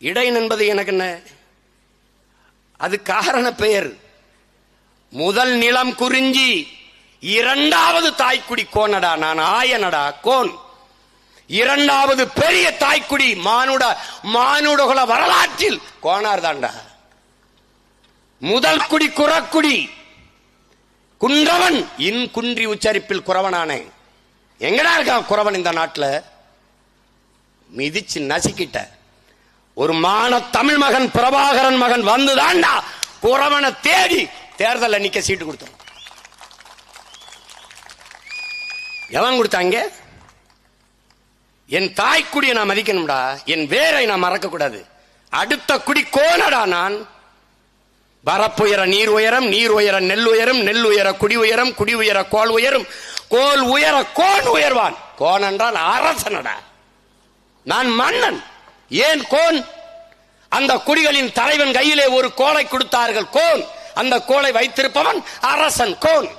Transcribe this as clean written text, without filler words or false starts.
இடையன் என்பது எனக்கு என்ன, அது காரண பெயர். முதல் நிலம் குறிஞ்சி, இரண்டாவது தாய்க்குடி கோனடா, நான் ஆயனடா கோன். இரண்டாவது பெரிய தாய்க்குடி மானுடகுல வரலாற்றில் கோனார் தாண்டா. முதல் குடி குறக்குடி, குன்றவன் இன் குன்றி உச்சரிப்பில் குறவனானே. எங்கடா இருக்கான் குறவன் இந்த நாட்டில்? மிதிச்சு நசிக்கிட்ட ஒரு மான தமிழ் மகன் பிரபாகரன் மகன் வந்துதான்டா குறவனை தேடி தேர்தலில் நிக்க சீட்டு கொடுத்தோம். எவன் கொடுத்தாங்க? என் தாய்க்குடியை நான் மதிக்கணும்டா, என் வேரை நான் மறக்க கூடாது. அடுத்த குடி கோனடா நான். வரப்புயர நீர் உயரம், நீர் உயர நெல் உயரும், நெல் உயர குடி உயரம், குடி உயர கோல் உயரும், கோல் உயர கோன் உயர்வான். கோன் என்றால் அரசனடா, நான் மன்னன். ஏன் கோன்? அந்த குடிகளின் தலைவன் கையிலே ஒரு கோலை கொடுத்தார்கள், கோன். அந்த கோலை வைத்திருப்பவன் அரசன், கோன்.